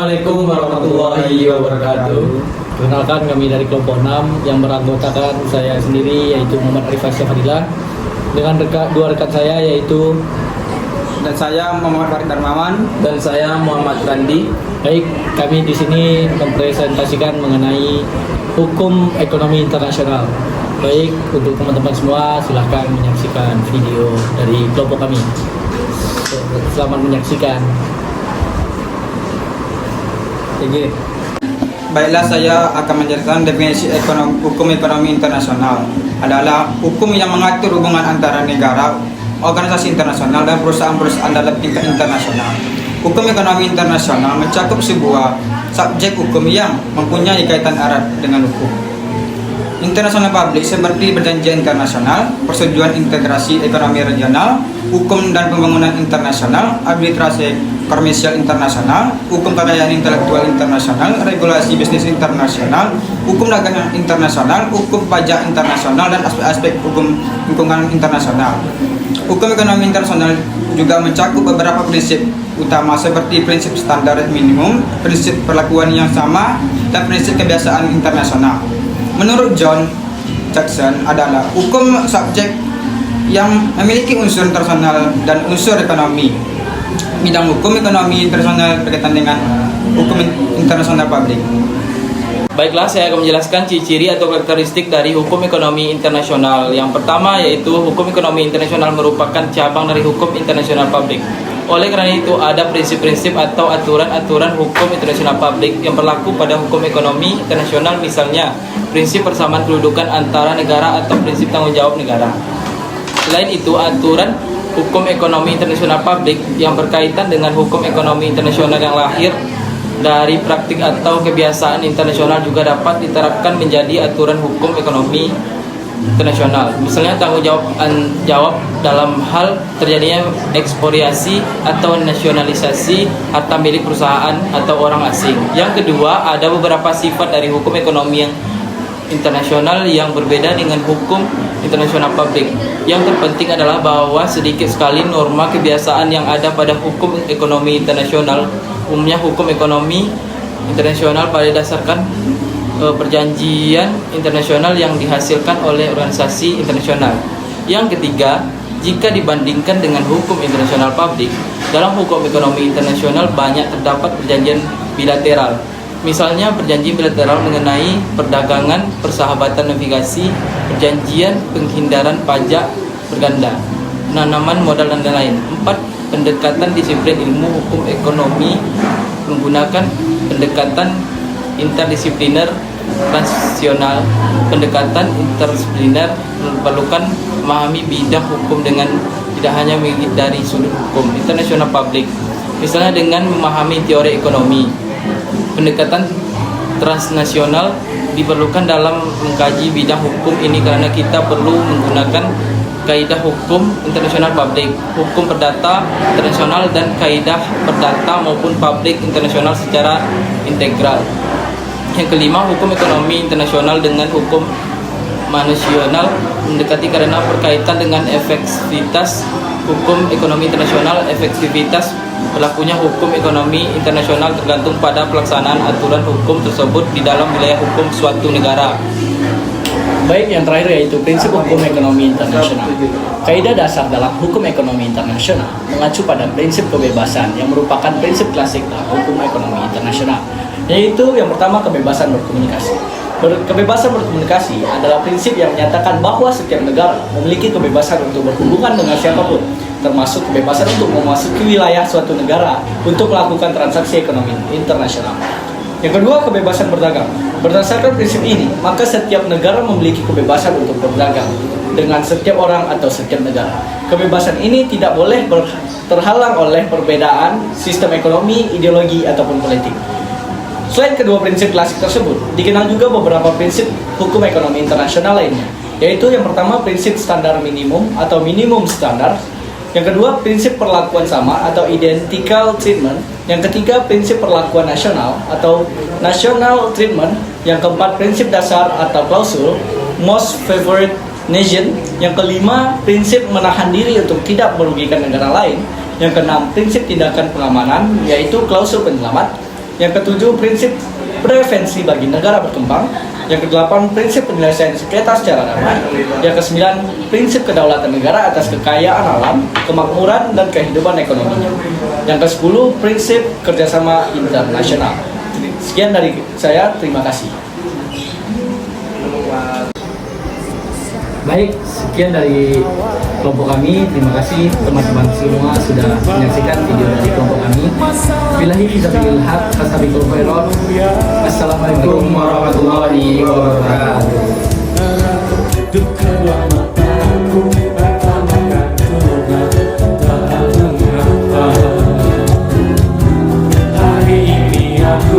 Assalamualaikum warahmatullahi wabarakatuh. Perkenalkan, kami dari kelompok 6 yang beranggotakan saya sendiri yaitu Muhammad Arif Syafadillah dengan dua rekan saya yaitu Dan saya Muhammad Farid Darmawan. Dan saya Muhammad Randi. baik, kami di sini mempresentasikan mengenai hukum ekonomi internasional. Baik, untuk teman-teman semua silahkan menyaksikan video dari kelompok kami. Selamat menyaksikan. Jadi, Baiklah, saya akan menjelaskan definisi hukum ekonomi internasional adalah hukum yang mengatur hubungan antara negara, organisasi internasional, dan perusahaan-perusahaan dalam tingkat internasional. Hukum ekonomi internasional mencakup sebuah subjek hukum yang mempunyai kaitan erat dengan hukum internasional publik seperti perjanjian internasional, persetujuan integrasi ekonomi regional, hukum dan pembangunan internasional, arbitrase komersial internasional, hukum kekayaan intelektual internasional, regulasi bisnis internasional, hukum dagang internasional, hukum pajak internasional, dan aspek-aspek hukum lingkungan internasional. Hukum ekonomi internasional juga mencakup beberapa prinsip utama seperti prinsip standar minimum, prinsip perlakuan yang sama, dan prinsip kebiasaan internasional. Menurut John Jackson adalah hukum subjek yang memiliki unsur internasional dan unsur ekonomi. Bidang hukum ekonomi internasional berkaitan dengan hukum internasional publik. baiklah, saya akan menjelaskan ciri-ciri atau karakteristik dari hukum ekonomi internasional. Yang pertama yaitu hukum ekonomi internasional merupakan cabang dari hukum internasional publik. Oleh karena itu, ada prinsip-prinsip atau aturan-aturan hukum internasional publik yang berlaku pada hukum ekonomi internasional, misalnya prinsip persamaan kedudukan antara negara atau prinsip tanggung jawab negara. Selain itu, aturan hukum ekonomi internasional publik yang berkaitan dengan hukum ekonomi internasional yang lahir dari praktik atau kebiasaan internasional juga dapat diterapkan menjadi aturan hukum ekonomi internasional. Misalnya tanggung jawab dalam hal terjadinya ekspropriasi atau nasionalisasi harta milik perusahaan atau orang asing. Yang kedua, ada beberapa sifat dari hukum ekonomi yang internasional yang berbeda dengan hukum internasional publik. Yang terpenting adalah bahwa sedikit sekali norma kebiasaan yang ada pada hukum ekonomi internasional. Umumnya hukum ekonomi internasional pada dasarkan perjanjian internasional yang dihasilkan oleh organisasi internasional. Yang ketiga, jika dibandingkan dengan hukum internasional publik, dalam hukum ekonomi internasional banyak terdapat perjanjian bilateral. Misalnya perjanjian bilateral mengenai perdagangan, persahabatan navigasi, perjanjian penghindaran pajak berganda, penanaman modal dan lain-lain. 4. Pendekatan disiplin ilmu hukum ekonomi menggunakan pendekatan interdisipliner transnasional. Pendekatan interdisipliner memerlukan memahami bidang hukum dengan tidak hanya dari sudut hukum internasional publik, misalnya dengan memahami teori ekonomi. Pendekatan transnasional diperlukan dalam mengkaji bidang hukum ini karena kita perlu menggunakan kaidah hukum internasional publik, hukum perdata internasional, dan kaidah perdata maupun publik internasional secara integral. Yang kelima, hukum ekonomi internasional dengan hukum nasional mendekati karena berkaitan dengan efektivitas hukum ekonomi internasional. Efektivitas berlakunya hukum ekonomi internasional tergantung pada pelaksanaan aturan hukum tersebut di dalam wilayah hukum suatu negara. Baik, yang terakhir yaitu prinsip hukum ekonomi internasional. Kaidah dasar dalam hukum ekonomi internasional mengacu pada prinsip kebebasan yang merupakan prinsip klasik dalam hukum ekonomi internasional. Yaitu yang pertama, kebebasan berkomunikasi. Kebebasan berkomunikasi adalah prinsip yang menyatakan bahwa setiap negara memiliki kebebasan untuk berhubungan dengan siapapun, termasuk kebebasan untuk memasuki wilayah suatu negara untuk melakukan transaksi ekonomi internasional. Yang kedua, kebebasan berdagang. Berdasarkan prinsip ini, maka setiap negara memiliki kebebasan untuk berdagang dengan setiap orang atau setiap negara. Kebebasan ini tidak boleh terhalang oleh perbedaan sistem ekonomi, ideologi, ataupun politik. Selain kedua prinsip klasik tersebut, dikenal juga beberapa prinsip hukum ekonomi internasional lainnya, yaitu yang pertama, prinsip standar minimum atau minimum standar. Yang kedua, prinsip perlakuan sama atau identical treatment. Yang ketiga, prinsip perlakuan nasional atau national treatment. Yang keempat, prinsip dasar atau klausul most favored nation. Yang kelima, prinsip menahan diri untuk tidak merugikan negara lain. Yang keenam, prinsip tindakan pengamanan, yaitu klausul penyelamat. Yang ke-7, prinsip prevensi bagi negara berkembang. Yang ke-8, prinsip penyelesaian sengketa secara damai. Yang ke-9, prinsip kedaulatan negara atas kekayaan alam, kemakmuran, dan kehidupan ekonominya. Yang ke-10, prinsip kerjasama internasional. Sekian dari saya, terima kasih. Baik, sekian dari kelompok kami. Terima kasih teman-teman semua sudah menyaksikan video dari kelompok kami. Billahi taufiq haq, fastabiqul khairat. Assalamualaikum warahmatullahi wabarakatuh. Hari ini aku